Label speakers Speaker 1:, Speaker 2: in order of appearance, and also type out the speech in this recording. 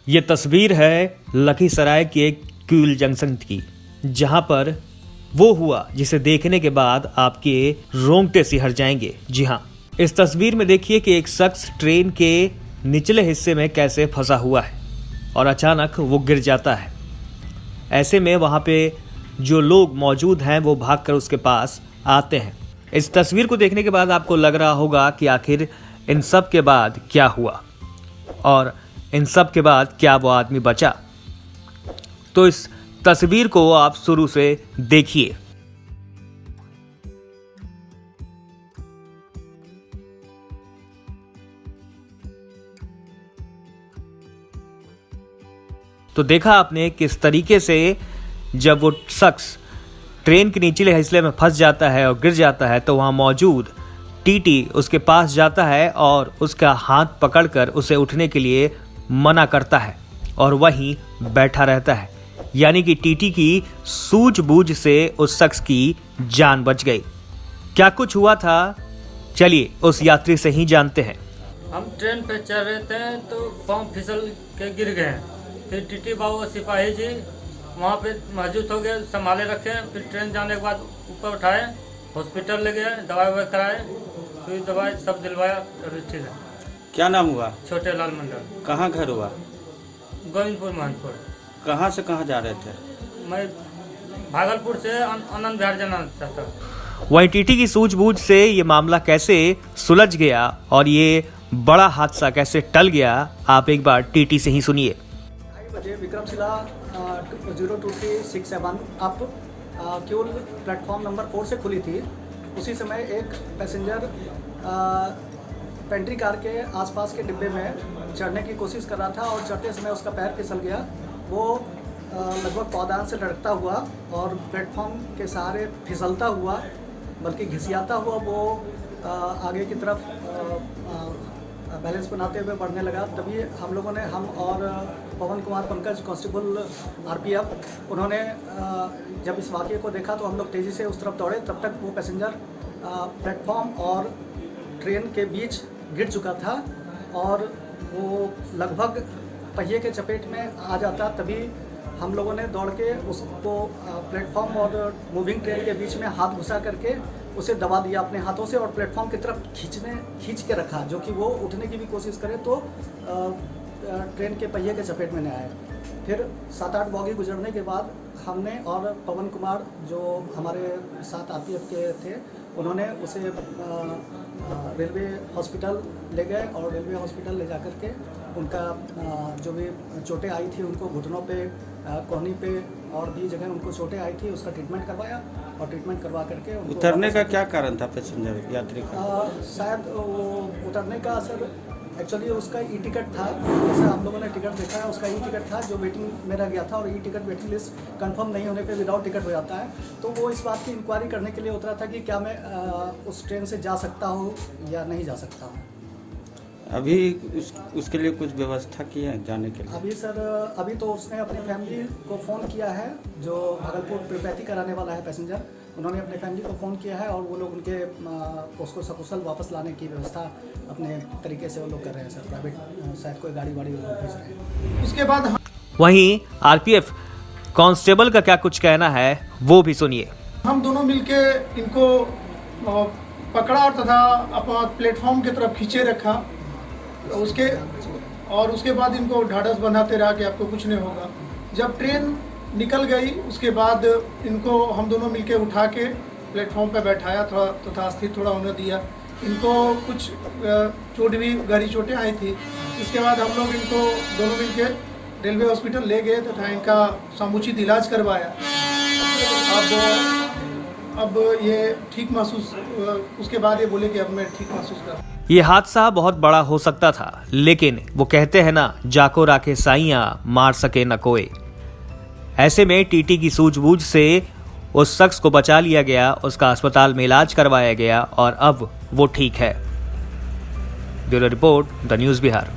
Speaker 1: ये तस्वीर है लखीसराय के एक क्यूल जंक्शन की, जहां पर वो हुआ जिसे देखने के बाद आपके रोंगटे सिहर जाएंगे। जी हाँ, इस तस्वीर में देखिए कि एक शख्स ट्रेन के निचले हिस्से में कैसे फंसा हुआ है और अचानक वो गिर जाता है। ऐसे में वहां पे जो लोग मौजूद हैं वो भागकर उसके पास आते हैं। इस तस्वीर को देखने के बाद आपको लग रहा होगा कि आखिर इन सब के बाद क्या हुआ और इन सब के बाद क्या वो आदमी बचा। तो इस तस्वीर को आप शुरू से देखिए। तो देखा आपने किस तरीके से जब वो शख्स ट्रेन के निचले हिस्से में फंस जाता है और गिर जाता है तो वहां मौजूद टीटी उसके पास जाता है और उसका हाथ पकड़कर उसे उठने के लिए मना करता है और वहीं बैठा रहता है। यानी कि टीटी की सूझबूझ से उस शख्स की जान बच गई। क्या कुछ हुआ था, चलिए उस यात्री से ही जानते हैं।
Speaker 2: हम ट्रेन पे चढ़ रहे थे तो पाँव फिसल के गिर गए। फिर टीटी बाबू और सिपाही जी वहाँ पे मौजूद हो गए, संभाले रखे। फिर ट्रेन जाने के बाद ऊपर उठाए, हॉस्पिटल ले गए, दवाई ववाई कराए, सुई दवाई सब दिलवाया, अभी ठीक है।
Speaker 3: क्या नाम हुआ?
Speaker 2: छोटे लाल मंडल।
Speaker 3: कहाँ घर हुआ?
Speaker 2: गोविंदपुर महनपुर।
Speaker 3: कहाँ से कहाँ जा रहे थे?
Speaker 2: मैं भागलपुर से आनंद विहार जाना चाहता।
Speaker 1: वहीं टीटी की सूझबूझ से ये मामला कैसे सुलझ गया और ये बड़ा हादसा कैसे टल गया, आप एक बार टीटी से ही सुनिए।
Speaker 4: बजे Vikramshila 02367 up Kiul platform number 4 से खुली थी। उसी समय एक पैसेंजर पेंट्री कार के आसपास के डिब्बे में चढ़ने की कोशिश कर रहा था और चढ़ते समय उसका पैर फिसल गया। वो लगभग पौधान से लड़कता हुआ और प्लेटफॉर्म के सहारे फिसलता हुआ, बल्कि घिसियाता हुआ वो आगे की तरफ बैलेंस बनाते हुए बढ़ने लगा। तभी हम लोगों ने, हम और पवन कुमार पंकज कांस्टेबल आरपीएफ, उन्होंने जब इस वाक़े को देखा तो हम लोग तेज़ी से उस तरफ दौड़े। तब तक वो पैसेंजर प्लेटफॉर्म और ट्रेन के बीच गिर चुका था और वो लगभग पहिए के चपेट में आ जाता। तभी हम लोगों ने दौड़ के उसको प्लेटफॉर्म और मूविंग ट्रेन के बीच में हाथ घुसा करके उसे दबा दिया अपने हाथों से और प्लेटफॉर्म की तरफ खींच के रखा, जो कि वो उठने की भी कोशिश करे तो ट्रेन के पहिए के चपेट में न आए। फिर 7-8 बॉगी गुजरने के बाद हमने और पवन कुमार जो हमारे साथ आरपीएफ के थे, उन्होंने उसे रेलवे हॉस्पिटल ले गए और रेलवे हॉस्पिटल ले जाकर के उनका जो भी चोटें आई थी उनको घुटनों पे, कोहनी पे और भी जगह उनको चोटें आई थी, उसका ट्रीटमेंट करवाया और ट्रीटमेंट करवा करके
Speaker 3: उतरने का क्या कारण था पैसेंजर यात्री का?
Speaker 4: शायद वो उतरने का सर एक्चुअली उसका ई टिकट था। जैसे हम लोगों ने टिकट देखा है, उसका ई टिकट था जो वेटिंग में रह गया था और e ticket waiting list confirm नहीं होने पे विदाउट टिकट हो जाता है। तो वो इस बात की इंक्वायरी करने के लिए उतरा था कि क्या मैं उस ट्रेन से जा सकता हूँ या नहीं जा सकता हूँ।
Speaker 3: अभी उसके लिए कुछ व्यवस्था की है जाने के लिए?
Speaker 4: अभी सर, अभी तो उसने अपनी फैमिली को फ़ोन किया है, जो भागलपुर प्रिपैथी कराने वाला है पैसेंजर, उन्होंने अपने फैमिली को फ़ोन किया है और वो लोग उनके उसको सकुशल वापस लाने की व्यवस्था अपने तरीके से वो लोग कर रहे हैं सर। प्राइवेट शायद कोई गाड़ी वाड़ी वो लोग भेज रहे हैं। उसके बाद
Speaker 1: वहीं आरपीएफ कांस्टेबल का क्या कुछ कहना है वो भी सुनिए।
Speaker 5: हम दोनों मिलके इनको पकड़ा तथा अपना प्लेटफॉर्म की तरफ खींचे रखा। उसके बाद इनको ढाढ़स बंधाते रहा कि आपको कुछ नहीं होगा। जब ट्रेन निकल गई उसके बाद इनको हम दोनों मिलके उठा के प्लेटफॉर्म पे बैठाया, थोड़ा तथा स्थिर थोड़ा होने दिया। इनको कुछ चोट भी गहरी चोटें आई थी। इसके बाद हम लोग इनको दोनों मिलके रेलवे हॉस्पिटल ले गए तथा इनका समुचित इलाज करवाया। अब ये ठीक महसूस, उसके बाद ये बोले कि अब मैं ठीक महसूस कर।
Speaker 1: ये हादसा बहुत बड़ा हो सकता था, लेकिन वो कहते हैं ना, जाको राखे साइयां मार सके न कोई। ऐसे में टीटी की सूझबूझ से उस शख्स को बचा लिया गया, उसका अस्पताल में इलाज करवाया गया और अब वो ठीक है। Bureau report, the news Bihar.